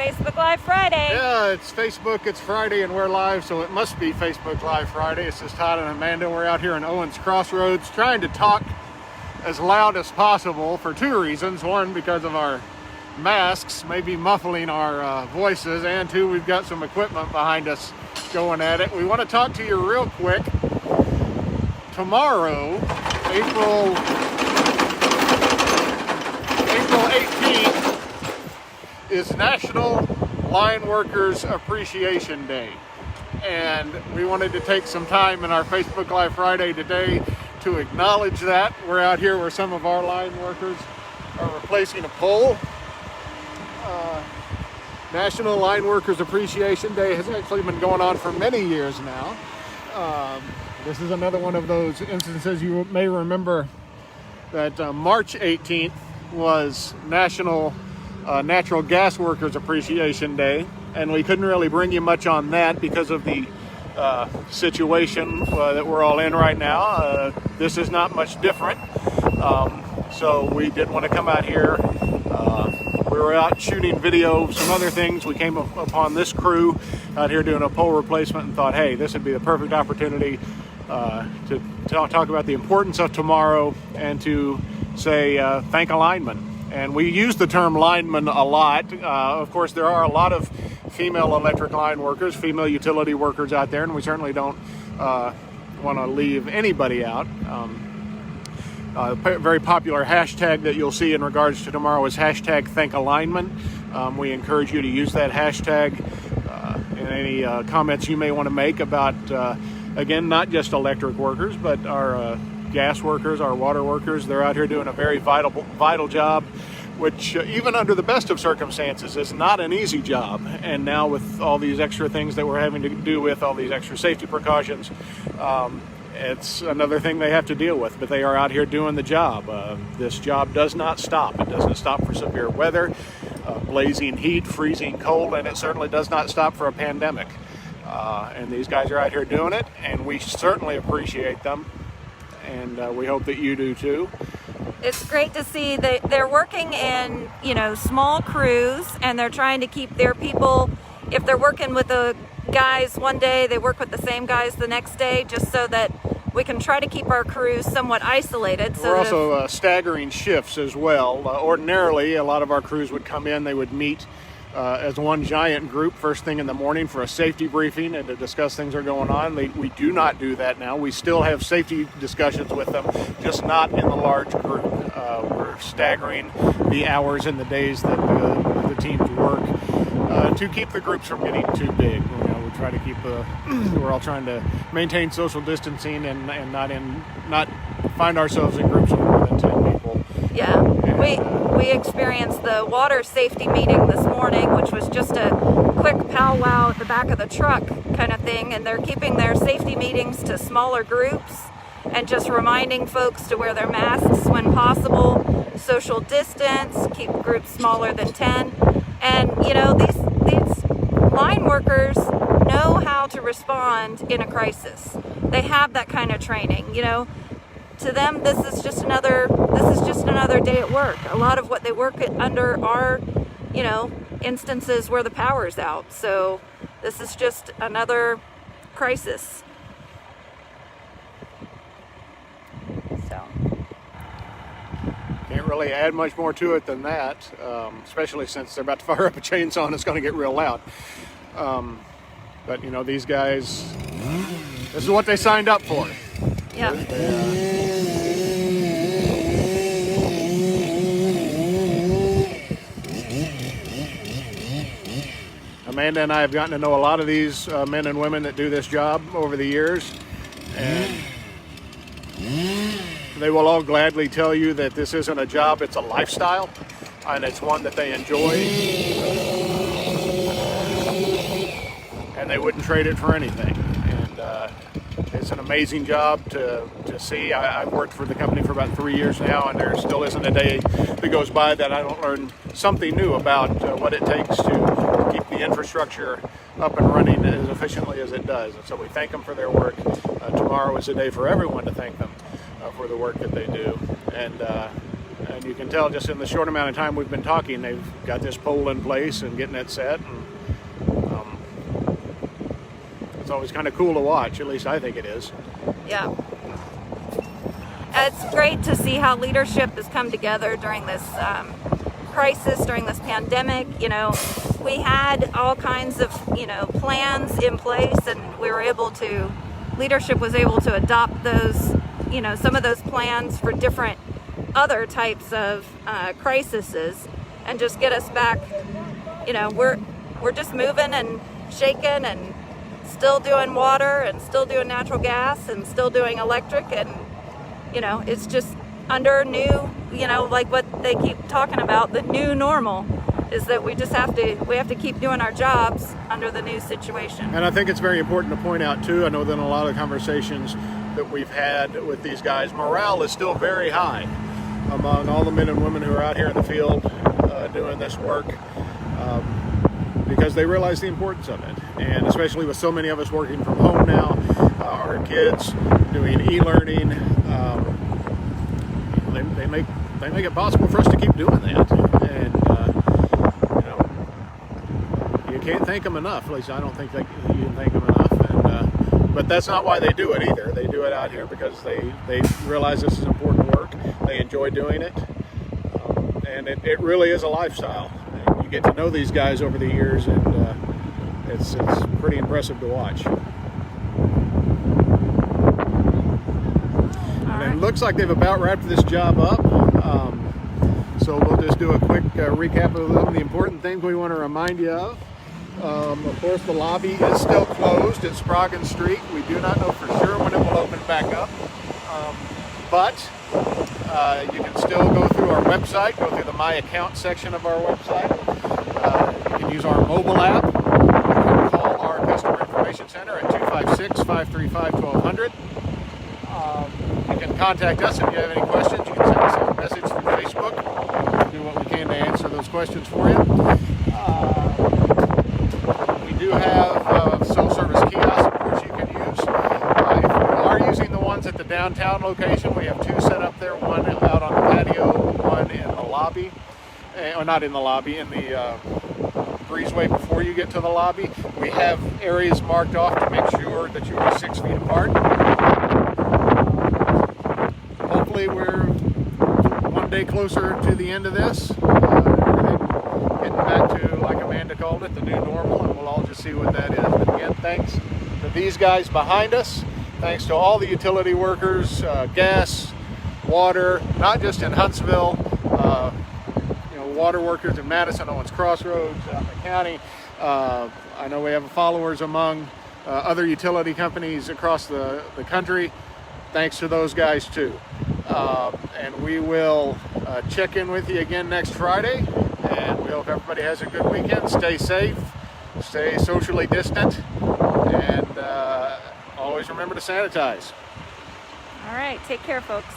Facebook Live Friday. Yeah, it's Facebook, it's Friday, and we're live, so it must be Facebook Live Friday. This is Todd and Amanda. We're out here in Owens Crossroads trying to talk as loud as possible for two reasons. One, because of our masks, maybe muffling our voices, and two, we've got some equipment behind us going at it. We want to talk to you real quick. Tomorrow, April 18th, is National Line Workers Appreciation Day. And we wanted to take some time in our Facebook Live Friday today to acknowledge that. We're out here where some of our line workers are replacing a pole. National Line Workers Appreciation Day has actually been going on for many years now. This is another one of those instances. You may remember that March 18th was National Natural Gas Workers Appreciation Day, and we couldn't really bring you much on that because of the situation that we're all in right now. This is not much different, so we did want to come out here. We were out shooting video, some other things. We came upon this crew out here doing a pole replacement and thought, hey, this would be the perfect opportunity to talk about the importance of tomorrow and to say thank a lineman. And we use the term lineman a lot. Of course, there are a lot of female electric line workers, female utility workers out there, and we certainly don't want to leave anybody out. A very popular hashtag that you'll see in regards to tomorrow is hashtag thank a lineman. We encourage you to use that hashtag in any comments you may want to make about, again, not just electric workers, but our gas workers, our water workers. They're out here doing a very vital job, which even under the best of circumstances is not an easy job. And now with all these extra things that we're having to do with, all these extra safety precautions, it's another thing they have to deal with, but they are out here doing the job. This job does not stop. It doesn't stop for severe weather, blazing heat, freezing cold, and it certainly does not stop for a pandemic. And these guys are out here doing it, and we certainly appreciate them, and we hope that you do too. It's great to see that they're working in, small crews, and they're trying to keep their people, if they're working with the guys one day, they work with the same guys the next day, just so that we can try to keep our crews somewhat isolated. So we're also staggering shifts as well. Ordinarily, a lot of our crews would come in, they would meet as one giant group first thing in the morning for a safety briefing and to discuss things that are going on. We do not do that now. We still have safety discussions with them, just not in the large group. We're staggering the hours and the days that the teams work to keep the groups from getting too big. We try to keep we're all trying to maintain social distancing and not find ourselves in groups of more than 10 people. Yeah, we experienced the water safety meeting this morning, which was just a quick powwow at the back of the truck kind of thing, and they're keeping their safety meetings to smaller groups and just reminding folks to wear their masks when possible, social distance, keep groups smaller than 10. And these line workers know how to respond in a crisis. They have that kind of training. To them, this is just another day at work. A lot of what they work under are, instances where the power's out. So this is just another crisis. So can't really add much more to it than that, especially since they're about to fire up a chainsaw and it's going to get real loud. But these guys, this is what they signed up for. Yeah. Amanda and I have gotten to know a lot of these men and women that do this job over the years, and they will all gladly tell you that this isn't a job, it's a lifestyle, and it's one that they enjoy, and they wouldn't trade it for anything. And it's an amazing job to see. I've worked for the company for about 3 years now, and there still isn't a day that goes by that I don't learn something new about what it takes to keep the infrastructure up and running as efficiently as it does. And so we thank them for their work. Tomorrow is a day for everyone to thank them for the work that they do. And And you can tell just in the short amount of time we've been talking, they've got this pole in place and getting it set. And, it's always kind of cool to watch, at least I think it is. Yeah. It's great to see how leadership has come together during this crisis, during this pandemic. You know, we had all kinds of, plans in place, and leadership was able to adopt those, some of those plans for different other types of crises, and just get us back. We're just moving and shaking and still doing water and still doing natural gas and still doing electric, and it's just under new, like what they keep talking about, the new normal is that we have to keep doing our jobs under the new situation. And I think it's very important to point out too, I know that in a lot of conversations that we've had with these guys, morale is still very high among all the men and women who are out here in the field doing this work, because they realize the importance of it. And especially with so many of us working from home now, our kids doing e-learning, they make it possible for us to keep doing that. And you can't thank them enough. At least I don't think you can thank them enough. And but that's not why they do it either. They do it out here because they realize this is important work. They enjoy doing it, and it really is a lifestyle. And you get to know these guys over the years, and it's pretty impressive to watch. And it looks like they've about wrapped this job up. So we'll just do a quick recap of some of the important things we want to remind you of. Of course, the lobby is still closed at Sprague Street. We do not know for sure when it will open back up. But you can still go through our website, go through the My Account section of our website. You can use our mobile app. You can call our Customer Information Center at 256-535-1200. You can contact us if you have any questions. You can send us a message through Facebook. We'll do what we can to answer those questions for you. We do have self-service kiosks, of course, you can use. If you are using the ones at the downtown location, we have two set up there, one out on the patio, one in the lobby. Or not in the lobby, in the breezeway before you get to the lobby. We have areas marked off to make sure that you are 6 feet apart. Hopefully we're one day closer to the end of this. Getting back to, like Amanda called it, the new normal, and we'll all just see what that is. But again, thanks to these guys behind us. Thanks to all the utility workers, gas, water, not just in Huntsville, water workers in Madison, Owens Crossroads, out in the county. I know we have followers among other utility companies across the country. Thanks to those guys too. And we will check in with you again next Friday. And we hope everybody has a good weekend. Stay safe, stay socially distant, and always remember to sanitize. All right, take care, folks.